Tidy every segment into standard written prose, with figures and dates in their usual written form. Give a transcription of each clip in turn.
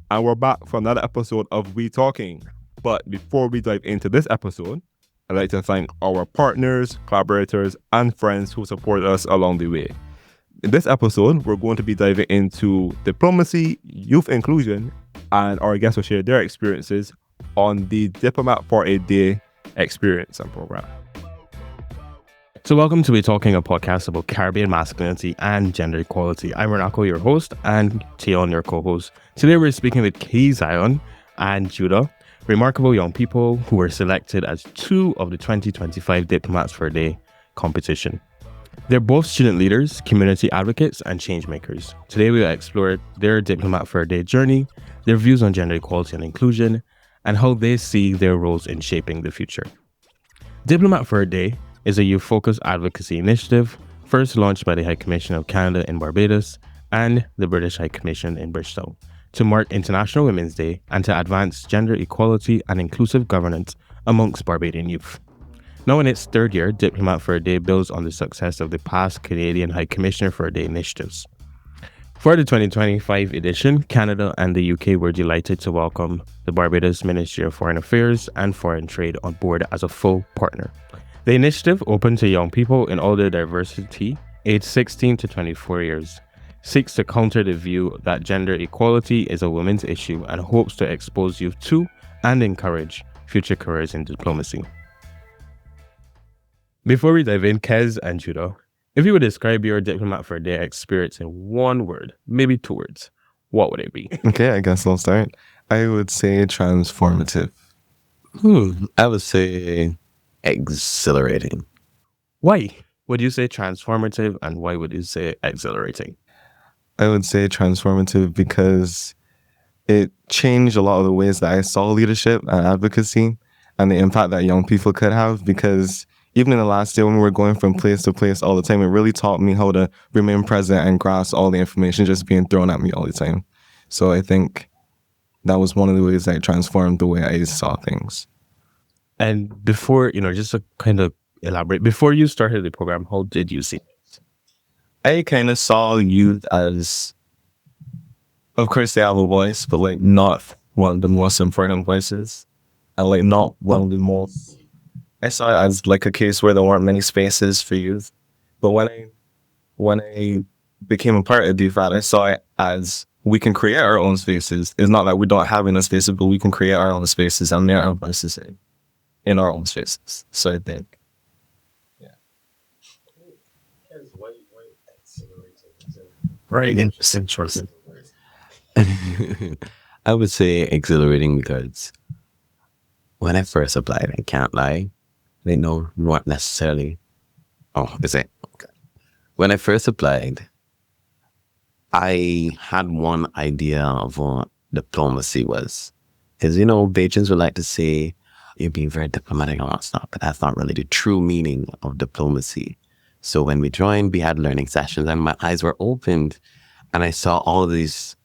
And we're back for another episode of WeTalking. But before we dive into this episode, I'd like to thank our partners, collaborators, and friends who support us along the way. In this episode, we're going to be diving into diplomacy, youth inclusion, and our guests will share their experiences on the Diplomat for a Day experience and program. So welcome to WeTalking, a podcast about Caribbean masculinity and gender equality. I'm Ranako, your host, and Teon, your co-host. Today we're speaking with Kehzion and Judah, remarkable young people who were selected as two of the 2025 Diplomats for a Day competition. They're both student leaders, community advocates, and change makers. Today we will explore their Diplomat for a Day journey, their views on gender equality and inclusion, and how they see their roles in shaping the future. Diplomat for a Day is a youth-focused advocacy initiative first launched by the High Commission of Canada in Barbados and the British High Commission in Bristol to mark International Women's Day and to advance gender equality and inclusive governance amongst Barbadian youth. Now in its third year, Diplomat for a Day builds on the success of the past Canadian High Commissioner for a Day initiatives. For the 2025 edition, Canada and the UK were delighted to welcome the Barbados Ministry of Foreign Affairs and Foreign Trade on board as a full partner. The initiative, open to young people in all their diversity, aged 16 to 24 years, seeks to counter the view that gender equality is a women's issue and hopes to expose youth to and encourage future careers in diplomacy. Before we dive in, Kez and Judah, if you would describe your Diplomat for a Day experience in one word, maybe two words, what would it be? Okay, I guess I'll start. I would say transformative. I would say exhilarating. Why would you say transformative and why would you say exhilarating? I would say transformative because it changed a lot of the ways that I saw leadership and advocacy and the impact that young people could have, because even in the last year when we were going from place to place all the time, it really taught me how to remain present and grasp all the information just being thrown at me all the time. So I think that was one of the ways that transformed the way I saw things. And before, just to kind of elaborate, before you started the program, how did you see it? I kind of saw youth as, of course, they have a voice, but not one of the most important voices, and not one of the most. I saw it as a case where there weren't many spaces for youth. But when I became a part of DFAT, I saw it as we can create our own spaces. It's not that we don't have enough spaces, but we can create our own spaces and make our voices in our own spaces. So I think, yeah. Right. Interesting choice. I would say exhilarating because when I first applied, I can't lie, they know not necessarily. Oh, is it? Okay. When I first applied, I had one idea of what diplomacy was. Because, Bajans would like to say, you're being very diplomatic and all that stuff, but that's not really the true meaning of diplomacy. So when we joined, we had learning sessions and my eyes were opened and I saw all of these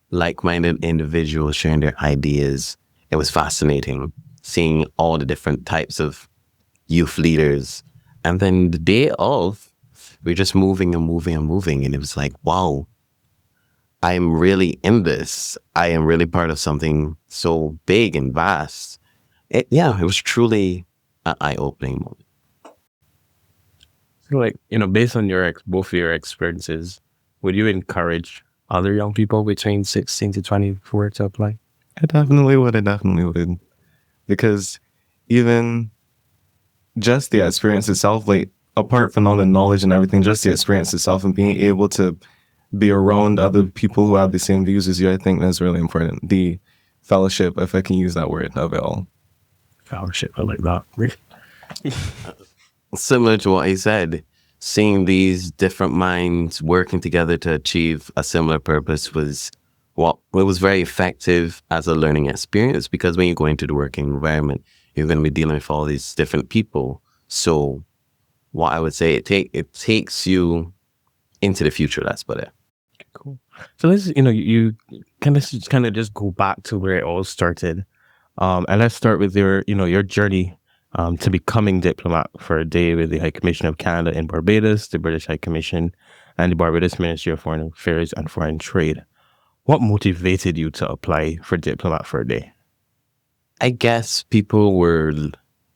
like-minded individuals sharing their ideas. It was fascinating seeing all the different types of youth leaders. And then the day of, we're just moving and moving and moving. And it was like, wow, I'm really in this. I am really part of something so big and vast. It was truly an eye-opening moment. So based on both of your experiences, would you encourage other young people between 16 to 24 to apply? I definitely would. Because even just the experience itself, apart from all the knowledge and everything, just the experience itself and being able to be around other people who have the same views as you, I think that's really important. The fellowship, if I can use that word, of it all. Fellowship, I like that. Similar to what he said, seeing these different minds working together to achieve a similar purpose was very effective as a learning experience, because when you go into the working environment, you're going to be dealing with all these different people. So what I would say, it takes you into the future. That's about it. Cool. So let's, you kind of just go back to where it all started. And let's start with your journey to becoming Diplomat for a Day with the High Commission of Canada in Barbados, the British High Commission, and the Barbados Ministry of Foreign Affairs and Foreign Trade. What motivated you to apply for Diplomat for a Day? I guess people were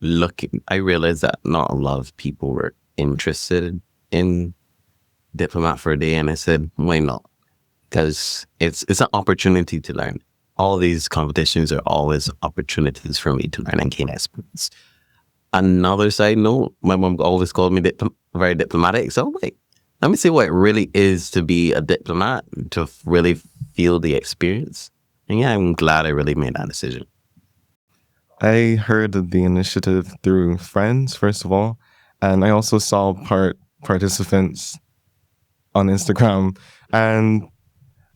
looking. I realized that not a lot of people were interested in Diplomat for a Day, and I said, why not? Because it's an opportunity to learn. All these competitions are always opportunities for me to learn and gain experience. Another side note, my mom always called me very diplomatic. So I'm like, let me see what it really is to be a diplomat, to really feel the experience. And yeah, I'm glad I really made that decision. I heard of the initiative through friends, first of all, and I also saw participants on Instagram, and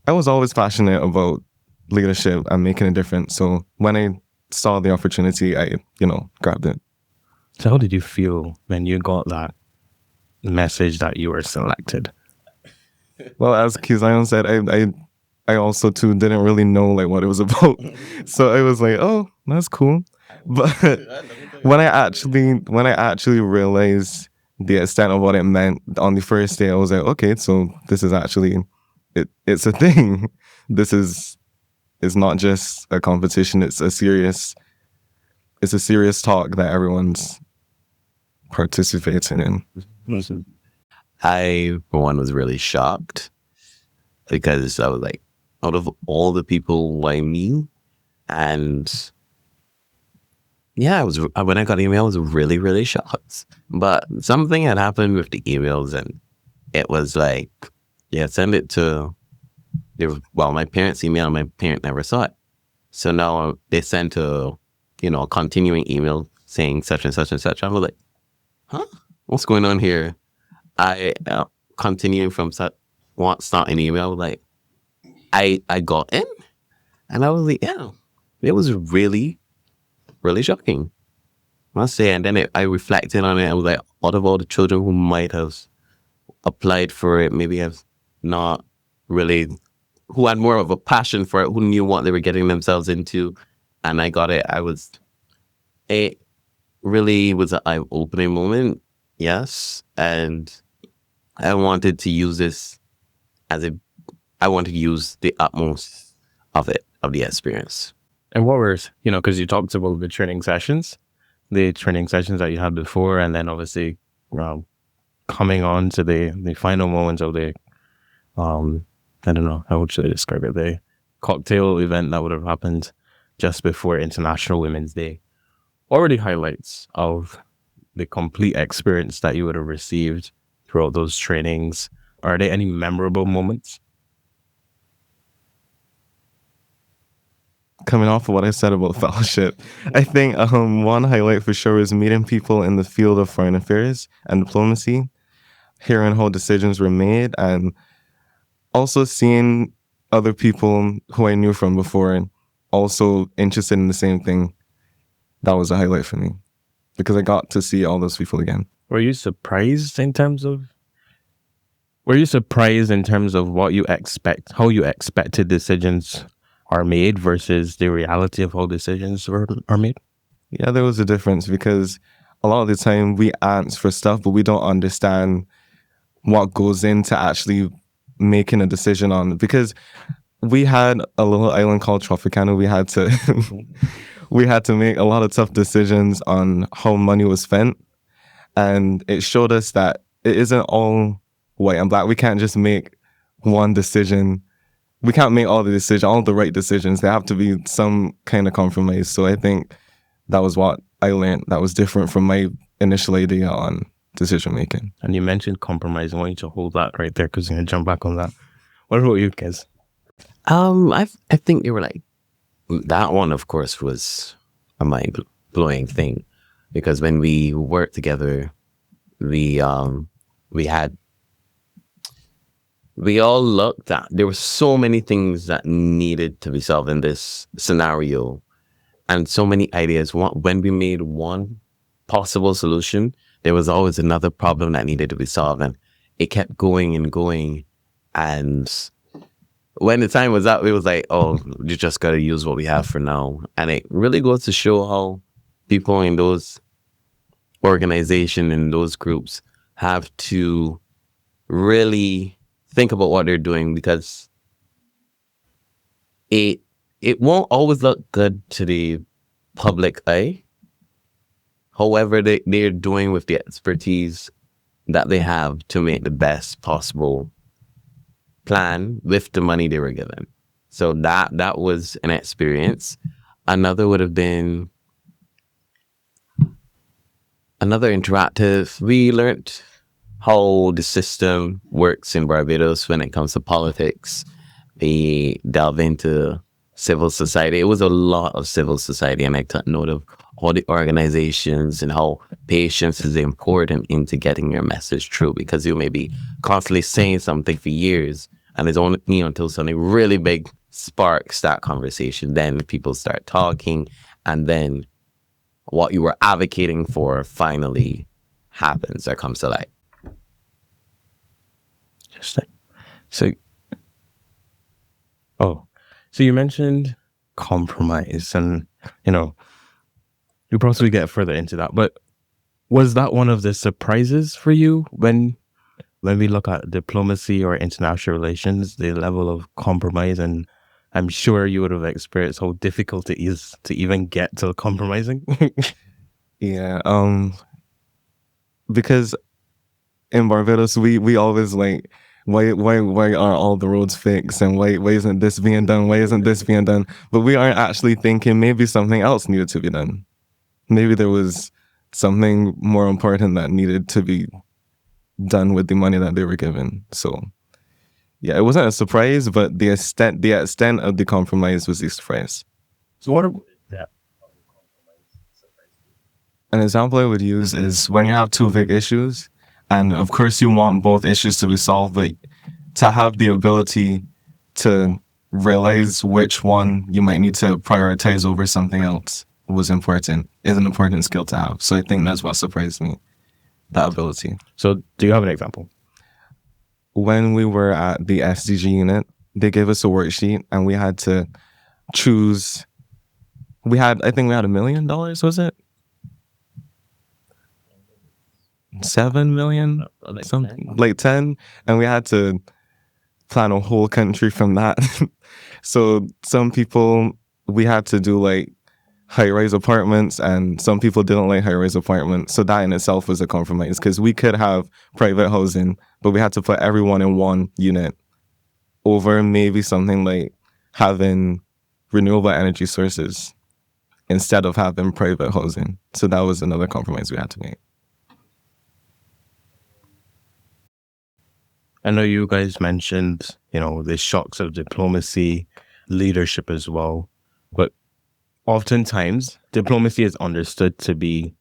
I was always passionate about leadership and making a difference. So when I saw the opportunity, I, grabbed it. So how did you feel when you got that message that you were selected? Well, as Kehzion said, I also too didn't really know like what it was about. So I was like, oh, that's cool. But when I actually realized the extent of what it meant on the first day, I was like, okay, so this is actually it's a thing. It's not just a competition, it's a serious talk that everyone's participating in. I, for one, was really shocked because I was like, out of all the people I knew, and yeah, when I got the email, I was really, really shocked. But something had happened with the emails, and it was like, yeah, send it to, my parents' email, my parent never saw it. So now they sent a continuing email saying such and such and such. I was like, huh? What's going on here? I continuing from start an email, like I got in, and I was like, yeah, it was really, really shocking, I must say. And then I reflected on it. I was like, out of all the children who might have applied for it, maybe have not really, who had more of a passion for it, who knew what they were getting themselves into, and I got it. It really was an eye-opening moment, yes, and I wanted to use this I wanted to use the utmost of the experience. And what were, because you talked about the training sessions that you had before, and then obviously coming on to the final moments of the, I don't know, how should I describe it, the cocktail event that would have happened just before International Women's Day. What were the highlights of the complete experience that you would have received throughout those trainings? Are there any memorable moments? Coming off of what I said about fellowship, I think one highlight for sure is meeting people in the field of foreign affairs and diplomacy, hearing how decisions were made, and also seeing other people who I knew from before and also interested in the same thing. That was a highlight for me because I got to see all those people again. Were you surprised in terms of what you expect, how you expected decisions are made versus the reality of how decisions are made? Yeah, there was a difference because a lot of the time we ask for stuff, but we don't understand what goes into actually making a decision on it. Because we had a little island called Tropicana. We had to make a lot of tough decisions on how money was spent. And it showed us that it isn't all white and black. We can't just make one decision. We can't make all the right decisions. There have to be some kind of compromise. So I think that was what I learned that was different from my initial idea on decision making. And you mentioned compromise. I want you to hold that right there because I'm going to jump back on that. What about you, Kez? I think they were like, that one, of course, was a mind-blowing thing because when we worked together, we all looked at, there were so many things that needed to be solved in this scenario and so many ideas. When we made one possible solution, there was always another problem that needed to be solved, and it kept going and going. And when the time was up, it was like, oh, you just got to use what we have for now. And it really goes to show how people in those organizations, in those groups, have to really think about what they're doing, because it won't always look good to the public eye. However, they're doing with the expertise that they have to make the best possible plan with the money they were given. So that was an experience. Another would have been another interactive. We learned how the system works in Barbados when it comes to politics. We delve into civil society. It was a lot of civil society, and I took note of all the organizations and how patience is important into getting your message through, because you may be constantly saying something for years, and it's only until something really big sparks that conversation. Then people start talking, and then what you were advocating for finally happens or comes to light. Interesting. So, so you mentioned compromise, and you probably get further into that. But was that one of the surprises for you when we look at diplomacy or international relations, the level of compromise? And I'm sure you would have experienced how difficult it is to even get to compromising. Yeah. Because in Barbados, we always like, why are all the roads fixed, and why isn't this being done? Why isn't this being done? But we aren't actually thinking maybe something else needed to be done. Maybe there was something more important that needed to be done with the money that they were given. So yeah, it wasn't a surprise, but the extent of the compromise was a surprise. So what are that? An example I would use is when you have two big issues, and of course you want both issues to be solved, but to have the ability to realize which one you might need to prioritize over something else is an important skill to have. So I think that's what surprised me, that ability. So do you have an example? When we were at the SDG unit, they gave us a worksheet, and we had to choose. I think we had $1 million, was it? 7 million, something like 10, and we had to plan a whole country from that. So some people, we had to do like high-rise apartments, and some people didn't like high-rise apartments. So that in itself was a compromise, because we could have private housing, but we had to put everyone in one unit over maybe something like having renewable energy sources instead of having private housing. So that was another compromise we had to make. I know you guys mentioned, the shocks of diplomacy, leadership as well, but oftentimes diplomacy is understood to be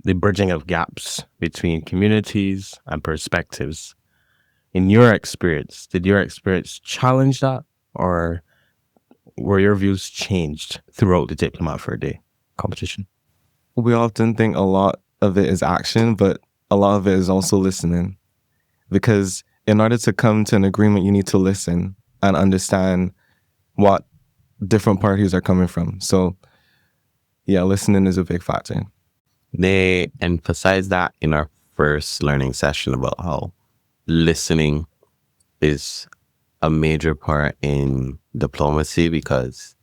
the bridging of gaps between communities and perspectives. In your experience, did your experience challenge that, or were your views changed throughout the Diplomat for a Day competition? We often think a lot of it is action, but a lot of it is also listening, because in order to come to an agreement, you need to listen and understand what different parties are coming from. So yeah, listening is a big factor. They emphasize that in our first learning session about how listening is a major part in diplomacy, because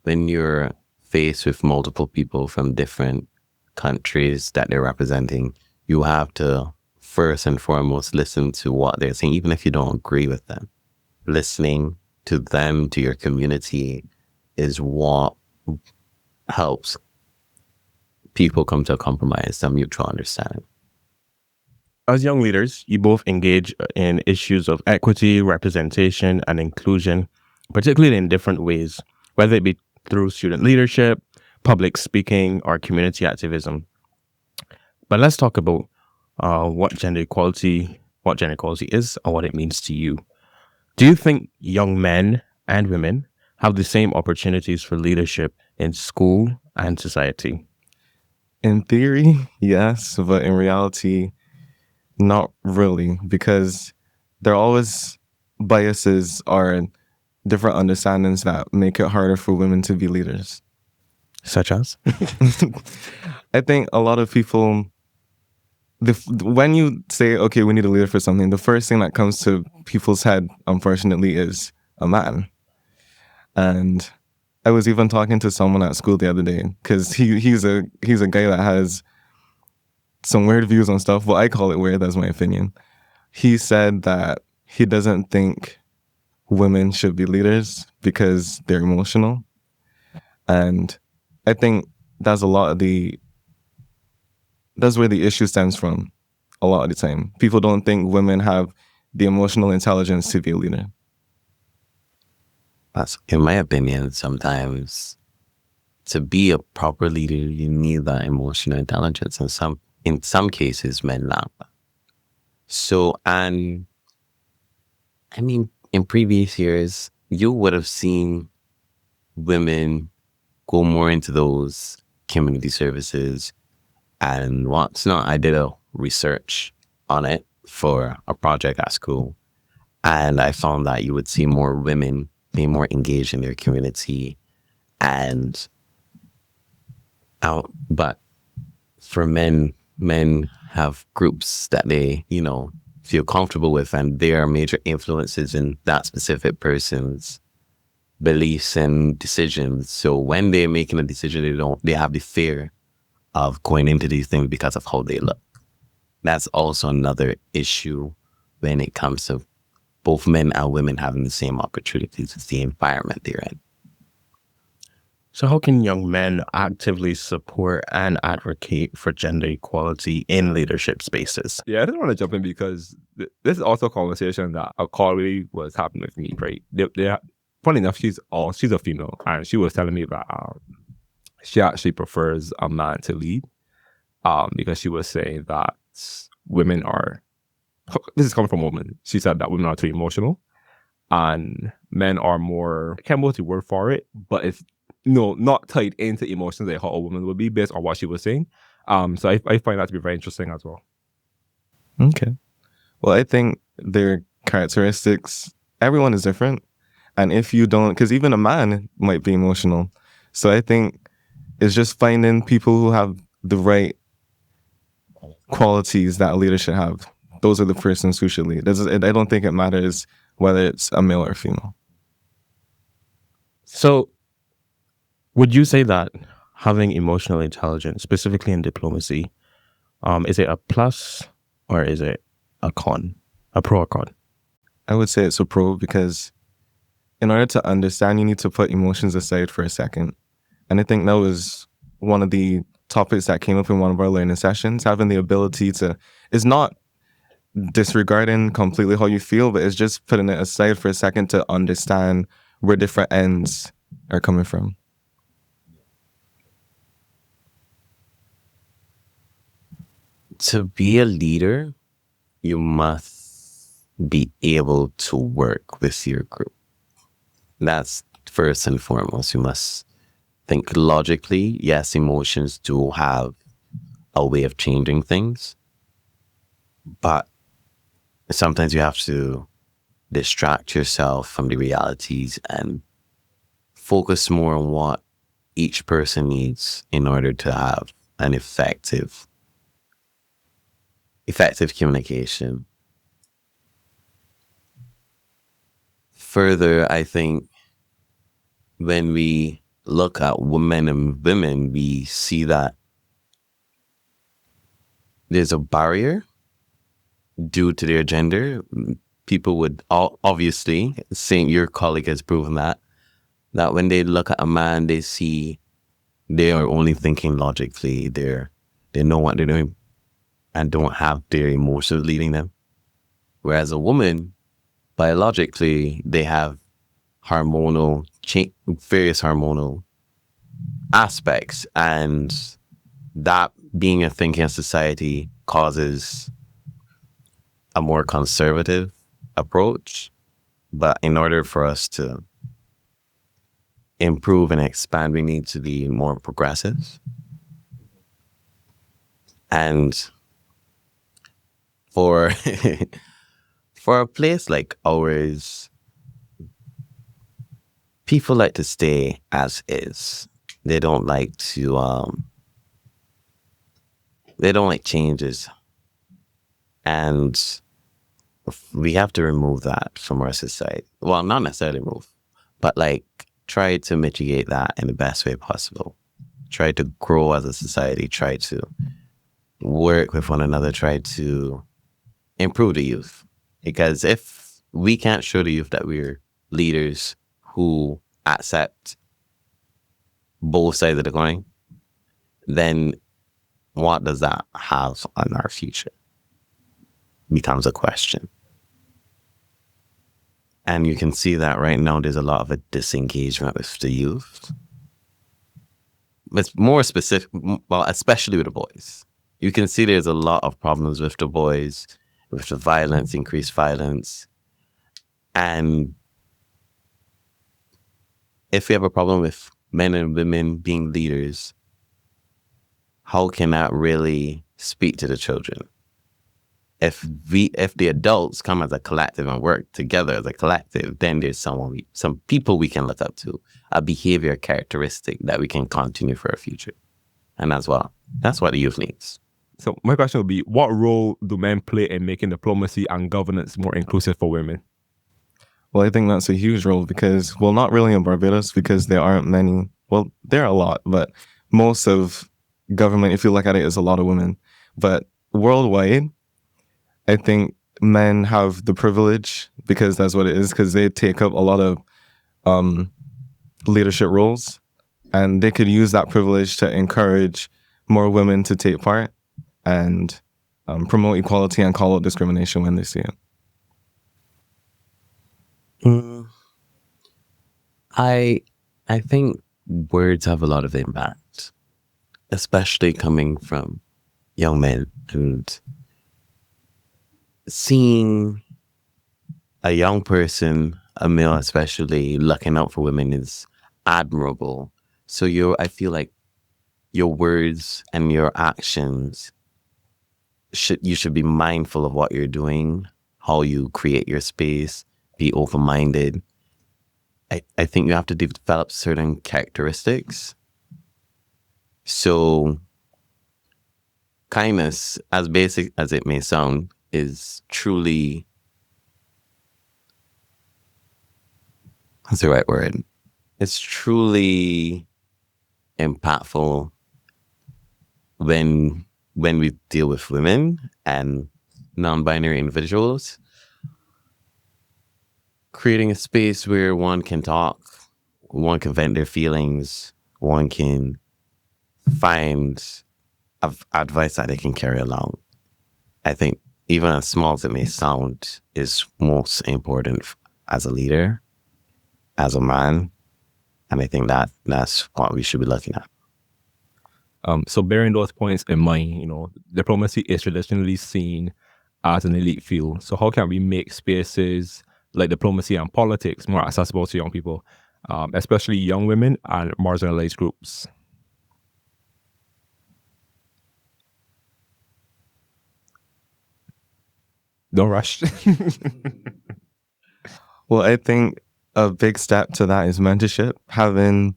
when you're faced with multiple people from different countries that they're representing, you have to first and foremost listen to what they're saying, even if you don't agree with them. Listening to them, to your community, is what helps people come to a compromise, a mutual understanding. As young leaders, you both engage in issues of equity, representation, and inclusion, particularly in different ways, whether it be through student leadership, public speaking, or community activism. But let's talk about what gender equality is and what it means to you. Do you think young men and women have the same opportunities for leadership in school and society? In theory, yes, but in reality, not really, because there are always biases or different understandings that make it harder for women to be leaders. Such as? I think a lot of people, when you say, okay, we need a leader for something, the first thing that comes to people's head, unfortunately, is a man. And I was even talking to someone at school the other day because he's a guy that has some weird views on stuff. Well, I call it weird. That's my opinion. He said that he doesn't think women should be leaders because they're emotional, and I think that's that's where the issue stems from. A lot of the time, people don't think women have the emotional intelligence to be a leader. That's, in my opinion, sometimes to be a proper leader, you need that emotional intelligence, and in some cases, men lack that. So, and I mean, in previous years, you would have seen women go more into those community services and what's not. I did a research on it for a project at school, and I found that you would see more women being more engaged in their community and out. But for men have groups that they, feel comfortable with, and they are major influences in that specific person's beliefs and decisions. So when they're making a decision, they have the fear of going into these things because of how they look. That's also another issue when it comes to both men and women having the same opportunities. It's the environment they're in. So how can young men actively support and advocate for gender equality in leadership spaces? Yeah, I just want to jump in because this is also a conversation that a colleague was having with me, right? Funny enough, she's a female, and she was telling me that she actually prefers a man to lead, because she was saying that women are, this is coming from a woman, she said that women are too emotional, and men are more, I can't remember the word for it, but it's not tied into emotions like how a woman would be based on what she was saying. So I find that to be very interesting as well. Okay. Well, I think their characteristics, everyone is different. And if you don't, because even a man might be emotional. So I think it's just finding people who have the right qualities that a leader should have. Those are the persons who should lead. I don't think it matters whether it's a male or female. So would you say that having emotional intelligence, specifically in diplomacy, is it a plus or is it a con, a pro or con? I would say it's a pro because in order to understand, you need to put emotions aside for a second. And I think that was one of the topics that came up in one of our learning sessions, having the ability to, it's not disregarding completely how you feel, but it's just putting it aside for a second to understand where different ends are coming from. To be a leader, you must be able to work with your group. That's first and foremost. You must think logically. Yes, emotions do have a way of changing things, but sometimes you have to distract yourself from the realities and focus more on what each person needs in order to have an effective communication. Further, I think when we look at men and women, we see that there's a barrier due to their gender. People would obviously, saying your colleague has proven that when they look at a man, they see they are only thinking logically. They know what they're doing and don't have their emotions leading them. Whereas a woman, biologically, they have various hormonal aspects, and that being a thinking society causes a more conservative approach. But in order for us to improve and expand, we need to be more progressive. And for for a place like ours, people like to stay as is. They don't like changes. And we have to remove that from our society. Well, not necessarily remove, but like try to mitigate that in the best way possible. Try to grow as a society, try to work with one another, try to improve the youth. Because if we can't show the youth that we're leaders who accept both sides of the coin, then what does that have on our future? Becomes a question. And you can see that right now there's a lot of a disengagement with the youth. It's more specific, well, especially with the boys. You can see there's a lot of problems with the boys, with the violence, increased violence. And if we have a problem with men and women being leaders, how can that really speak to the children? If the adults come as a collective and work together as a collective, then there's some people we can look up to, a behavior characteristic that we can continue for our future. And that's what the youth needs. So my question would be, what role do men play in making diplomacy and governance more inclusive for women? Well, I think that's a huge role because, well, not really in Barbados because there aren't many. Well, there are a lot, but most of government, if you look at it, is a lot of women. But worldwide, I think men have the privilege, because that's what it is, because they take up a lot of leadership roles, and they could use that privilege to encourage more women to take part and promote equality and call out discrimination when they see it. I think words have a lot of impact, especially coming from young men, and seeing a young person, a male especially, looking out for women is admirable. So I feel like your words and your actions you should be mindful of what you're doing, how you create your space, be open-minded. I think you have to develop certain characteristics. So kindness, as basic as it may sound, is truly, what's the right word? It's truly impactful when we deal with women and non-binary individuals. Creating a space where one can talk, one can vent their feelings, one can find advice that they can carry along. I think even as small as it may sound, is most important as a leader, as a man. And I think that's what we should be looking at. So bearing those points in mind, diplomacy is traditionally seen as an elite field. So how can we make spaces like diplomacy and politics more accessible to young people, especially young women and marginalized groups? Don't rush. Well, I think a big step to that is mentorship, having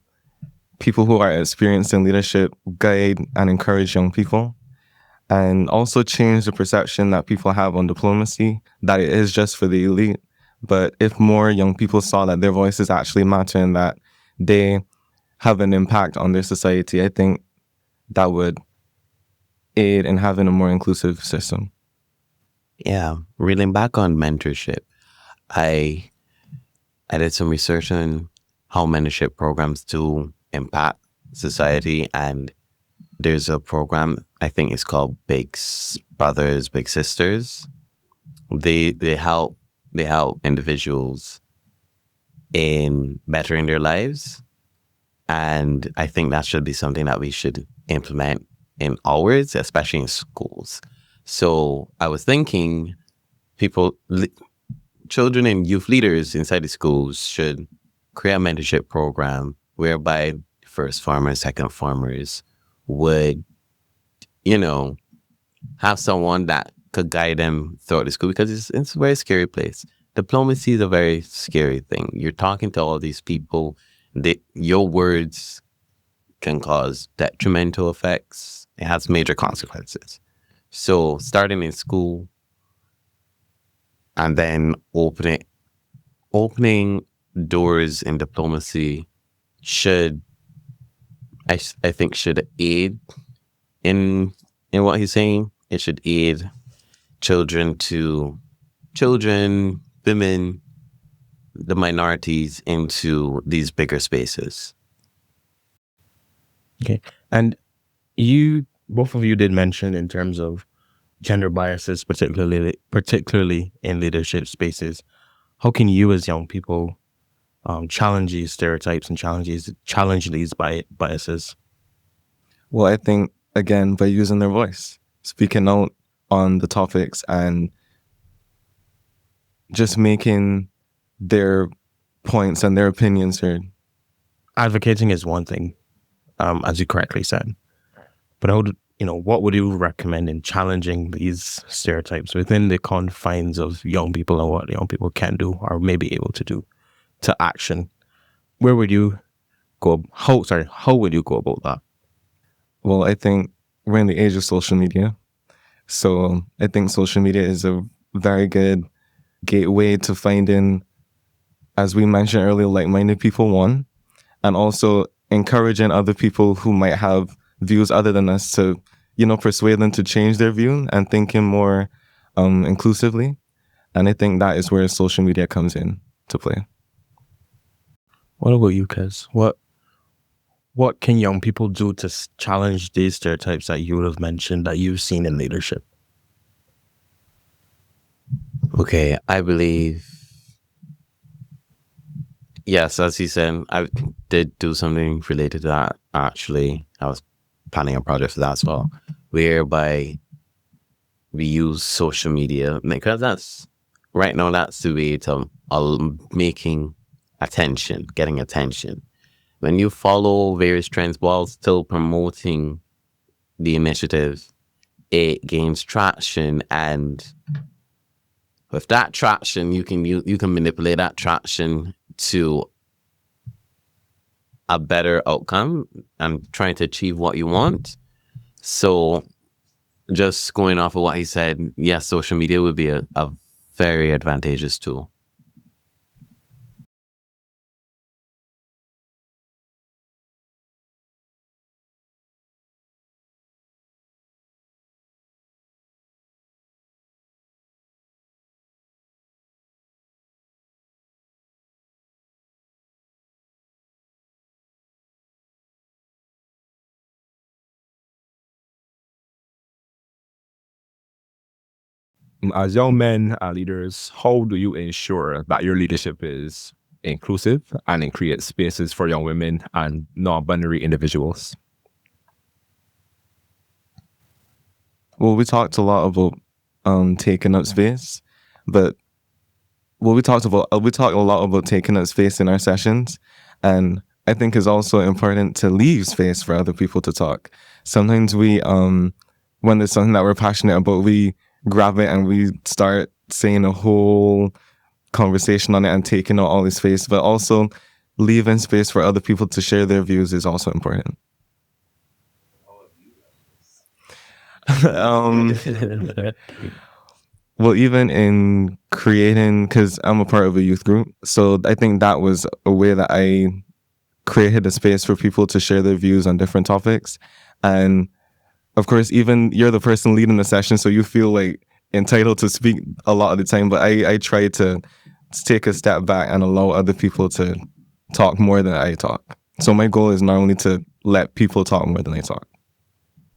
people who are experienced in leadership guide and encourage young people, and also change the perception that people have on diplomacy, that it is just for the elite. But if more young people saw that their voices actually matter and that they have an impact on their society, I think that would aid in having a more inclusive system. Yeah, reeling back on mentorship, I did some research on how mentorship programs do impact society, and there's a program, I think it's called Big Brothers, Big Sisters. They help individuals in bettering their lives, and I think that should be something that we should implement in ours, especially in schools. So I was thinking children and youth leaders inside the schools should create a mentorship program whereby first farmers, second farmers would, have someone that could guide them throughout the school, because it's a very scary place. Diplomacy is a very scary thing. You're talking to all these people. Your words can cause detrimental effects. It has major consequences. So starting in school and then opening doors in diplomacy should I think should aid in what he's saying. It should aid children, women, the minorities into these bigger spaces. Okay. And both of you did mention in terms of gender biases, particularly in leadership spaces. How can you as young people challenge these stereotypes and challenge these biases? Well, I think, again, by using their voice, speaking out on the topics and just making their points and their opinions heard. Advocating is one thing, as you correctly said. But what would you recommend in challenging these stereotypes within the confines of young people and what young people can do or may be able to do to action? Where would you go? How would you go about that? Well, I think we're in the age of social media. So I think social media is a very good gateway to finding, as we mentioned earlier, like-minded people, one, and also encouraging other people who might have views other than us to, persuade them to change their view and thinking more inclusively. And I think that is where social media comes in to play. What about you, Kez? What can young people do to challenge these stereotypes that you would have mentioned that you've seen in leadership? Okay, I believe, yes, as he said, I did do something related to that, actually. I was planning a project for that as well, whereby we use social media, because that's the way to getting attention. When you follow various trends while still promoting the initiative, it gains traction, and with that traction, you can manipulate that traction to a better outcome and trying to achieve what you want. So just going off of what he said, yes, social media would be a very advantageous tool. As young men and leaders, how do you ensure that your leadership is inclusive and it creates spaces for young women and non-binary individuals? Well, we talked a lot about taking up space, but we talked a lot about taking up space in our sessions, and I think it's also important to leave space for other people to talk. Sometimes we, when there's something that we're passionate about, we grab it and we start saying a whole conversation on it and taking out all this space, but also leaving space for other people to share their views is also important. Well, even in creating, because I'm a part of a youth group, so I think that was a way that I created a space for people to share their views on different topics. And of course, even you're the person leading the session, so you feel like entitled to speak a lot of the time, but I try to take a step back and allow other people to talk more than I talk. So my goal is not only to let people talk more than I talk.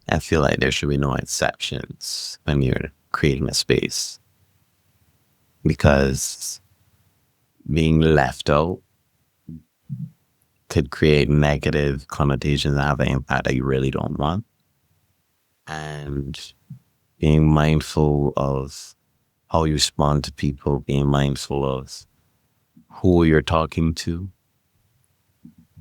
I feel like there should be no exceptions when you're creating a space, because being left out could create negative connotations and have an impact that you really don't want. And being mindful of how you respond to people, being mindful of who you're talking to,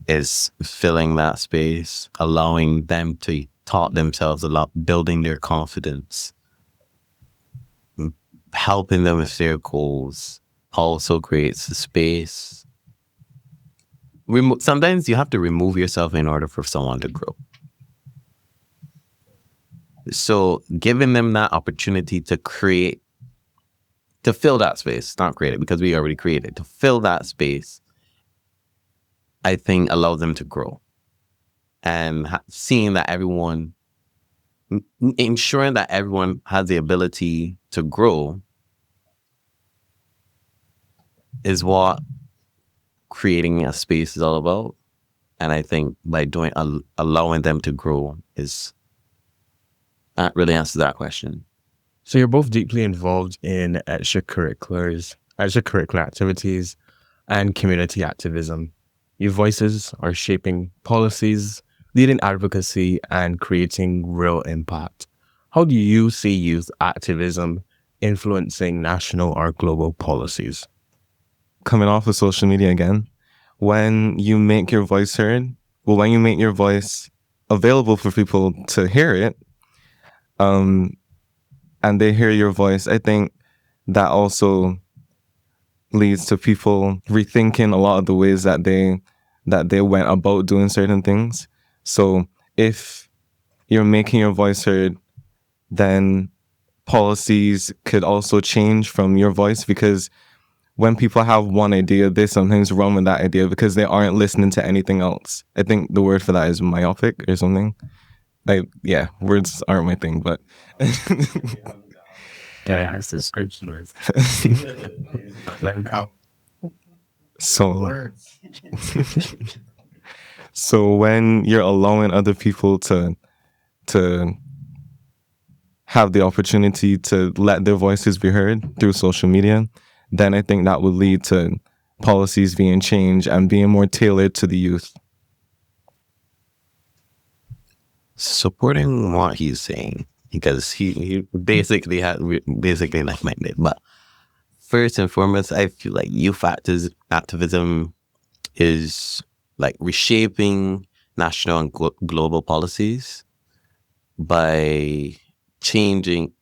is filling that space, allowing them to talk themselves a lot, building their confidence, helping them with their goals, also creates a space. Sometimes you have to remove yourself in order for someone to grow. So giving them that opportunity to fill that space, not create it because we already created, to fill that space I think, allows them to grow. And seeing that ensuring that everyone has the ability to grow is what creating a space is all about. And I think by allowing them to grow is that really answers that question. So you're both deeply involved in extracurricular activities, and community activism. Your voices are shaping policies, leading advocacy, and creating real impact. How do you see youth activism influencing national or global policies? Coming off of social media again, when you make your voice heard, when you make your voice available for people to hear it, and they hear your voice, I think that also leads to people rethinking a lot of the ways that they went about doing certain things. So if you're making your voice heard, then policies could also change from your voice, because when people have one idea, they sometimes run with that idea because they aren't listening to anything else. I think the word for that is myopic or something. Yeah, words aren't my thing, but Yeah, it's description. so when you're allowing other people to have the opportunity to let their voices be heard through social media, then I think that would lead to policies being changed and being more tailored to the youth. Supporting what he's saying, because he basically like-minded. But first and foremost, I feel like youth activism is like reshaping national and global policies by challenging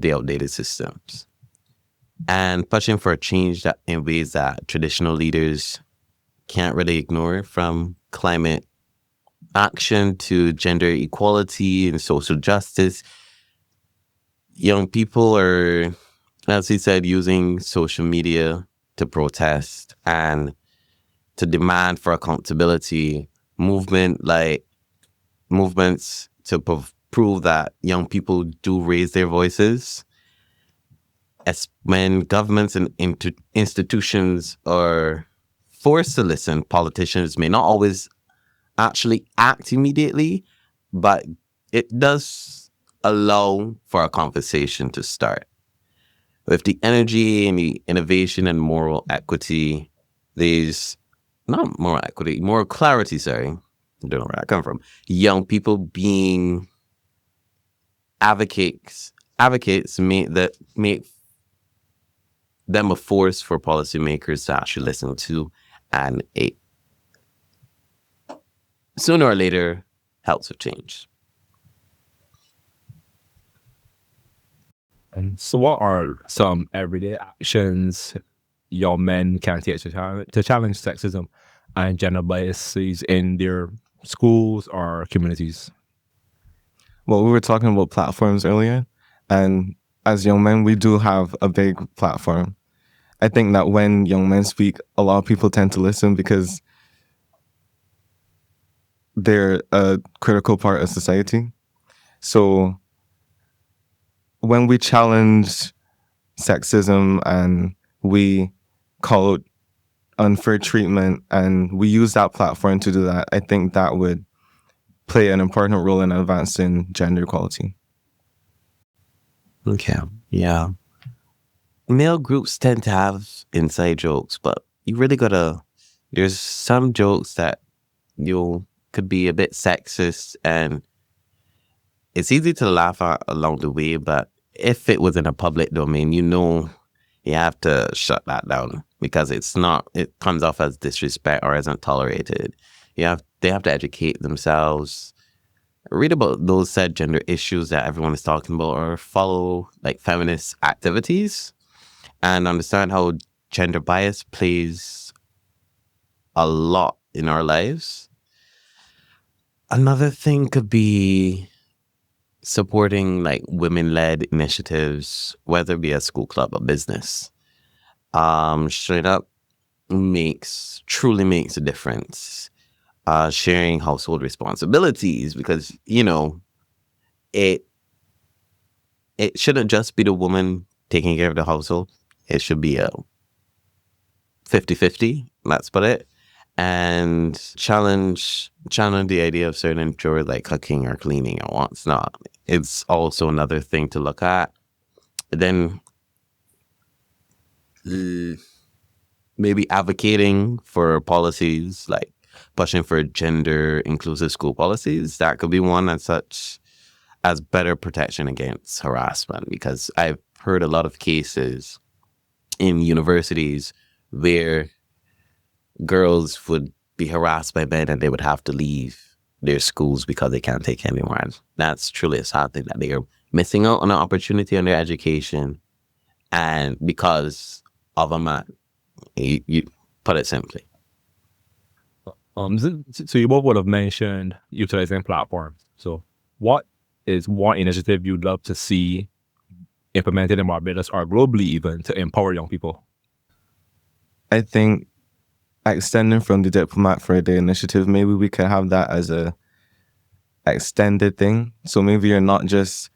the outdated systems and pushing for a change that in ways that traditional leaders can't really ignore, from climate action to gender equality and social justice. Young people are, as he said, using social media to protest and to demand for accountability. Movements to prove that young people do raise their voices. As when governments and institutions are forced to listen, politicians may not always actually act immediately, but it does allow for a conversation to start. With the energy and the innovation and moral equity, moral clarity, sorry. I don't know where I come from. Young people being advocates make them a force for policymakers to actually listen to, and it sooner or later helps with change. And so what are some everyday actions young men can take to challenge sexism and gender biases in their schools or communities? Well, we were talking about platforms earlier, and as young men, we do have a big platform. I think that when young men speak, a lot of people tend to listen because they're a critical part of society. So when we challenge sexism and we call it unfair treatment and we use that platform to do that, I think that would play an important role in advancing gender equality. Okay, yeah. Male groups tend to have inside jokes, but there's some jokes that could be a bit sexist, and it's easy to laugh at along the way, but if it was in a public domain, you have to shut that down because it comes off as disrespect or isn't tolerated. They have to educate themselves, read about those said gender issues that everyone is talking about, or follow like feminist activities and understand how gender bias plays a lot in our lives. Another thing could be supporting like women-led initiatives, whether it be a school, club, or business. Straight up truly makes a difference. Sharing household responsibilities, because it shouldn't just be the woman taking care of the household. It should be a 50-50, let's put it. And challenge the idea of certain chores like cooking or cleaning or what's not. It's also another thing to look at. Then maybe advocating for policies like pushing for gender inclusive school policies. That could be one as such as better protection against harassment, because I've heard a lot of cases in universities where girls would be harassed by men and they would have to leave their schools because they can't take it anymore. And that's truly a sad thing, that they are missing out on an opportunity on their education, and because of a man. You put it simply. So you both would have mentioned utilizing platforms. So what is one initiative you'd love to see implemented in Barbados or globally even to empower young people? I think extending from the Diplomat for a Day initiative, maybe we could have that as a extended thing. So maybe you're not just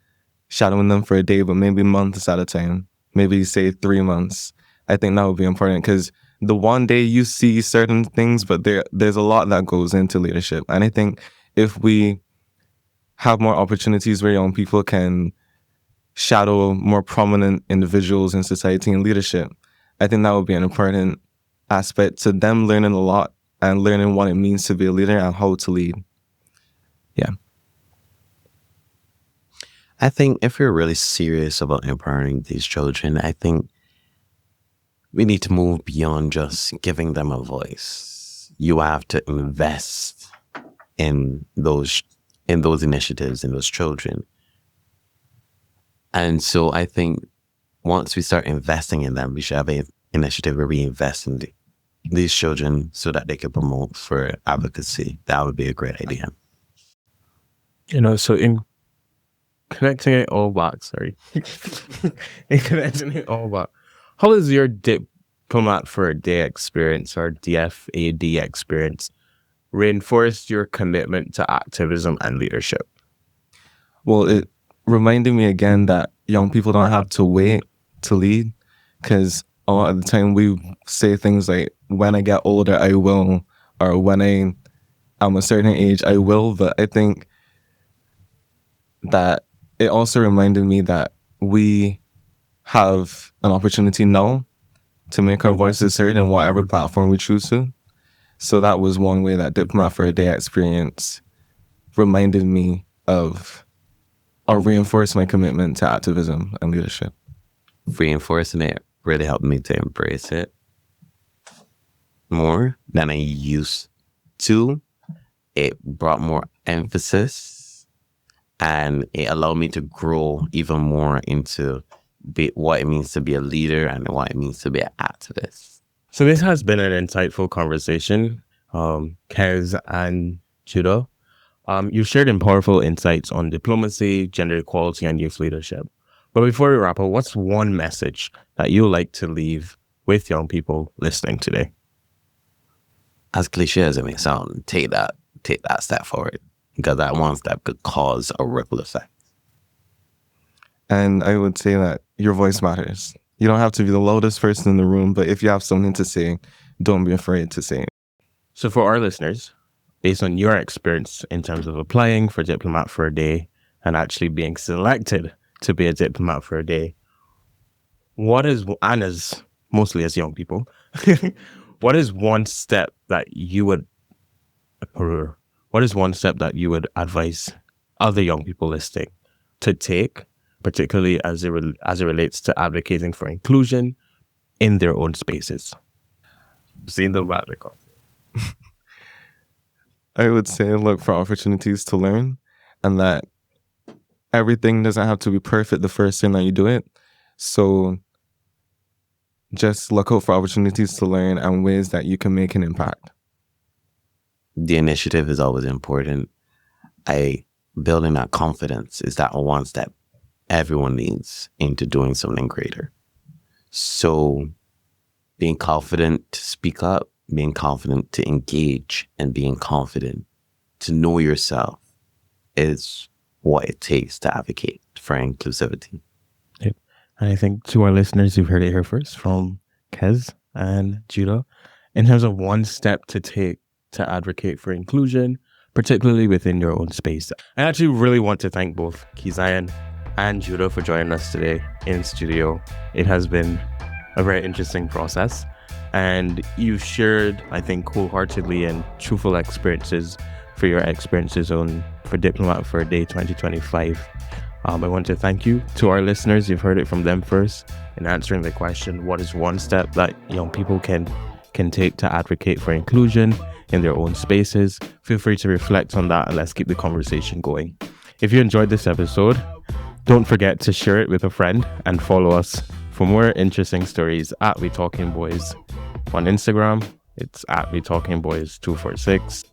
shadowing them for a day, but maybe months at a time. Maybe say 3 months. I think that would be important, because the one day you see certain things, but there's a lot that goes into leadership. And I think if we have more opportunities where young people can shadow more prominent individuals in society and leadership, I think that would be an important aspect to them learning a lot and learning what it means to be a leader and how to lead. Yeah. I think if we're really serious about empowering these children, I think we need to move beyond just giving them a voice. You have to invest in those initiatives, in those children. And so I think once we start investing in them, we should have an initiative where we invest in these children so that they can promote for advocacy. That would be a great idea. So in connecting it all back, how is your Diplomat for a Day experience, or DFAD experience, reinforced your commitment to activism and leadership? Well, it reminded me again that young people don't have to wait to lead, because a lot of the time we say things like, when I get older, I will, or when I'm a certain age, I will. But I think that it also reminded me that we have an opportunity now to make our voices heard in whatever platform we choose to. So that was one way that Diplomat for a Day experience reminded me of, or reinforced my commitment to activism and leadership. Reinforcing it really helped me to embrace it more than I used to. It brought more emphasis, and it allowed me to grow even more into what it means to be a leader and what it means to be an activist. So this has been an insightful conversation, Kehzion and Judah. You shared powerful insights on diplomacy, gender equality, and youth leadership. But before we wrap up, what's one message that you would like to leave with young people listening today? As cliche as it may sound, take that step forward, because that one step could cause a ripple effect. And I would say that your voice matters. You don't have to be the loudest person in the room, but if you have something to say, don't be afraid to say it. So for our listeners, based on your experience in terms of applying for Diplomat for a Day and actually being selected to be a Diplomat for a Day, mostly as young people, what is one step that you would advise other young people listening to take, particularly as it relates to advocating for inclusion in their own spaces? Seeing the radical. I would say look for opportunities to learn, and that everything doesn't have to be perfect the first time that you do it. So just look out for opportunities to learn and ways that you can make an impact. The initiative is always important. Building that confidence is that one step everyone needs into doing something greater. So being confident to speak up, being confident to engage, and being confident to know yourself is what it takes to advocate for inclusivity. Yep. And I think to our listeners, you've heard it here first from Kez and Judah, in terms of one step to take to advocate for inclusion, particularly within your own space. I actually really want to thank both Kehzion and Judah for joining us today in studio. It has been a very interesting process, and you shared, I think, wholeheartedly and truthful experiences for your experiences for Diplomat for Day 2025. I want to thank you to our listeners. You've heard it from them first in answering the question, what is one step that young people can take to advocate for inclusion in their own spaces? Feel free to reflect on that, and let's keep the conversation going. If you enjoyed this episode, don't forget to share it with a friend and follow us for more interesting stories at WeTalking Boys on Instagram. It's at WeTalking Boys 246.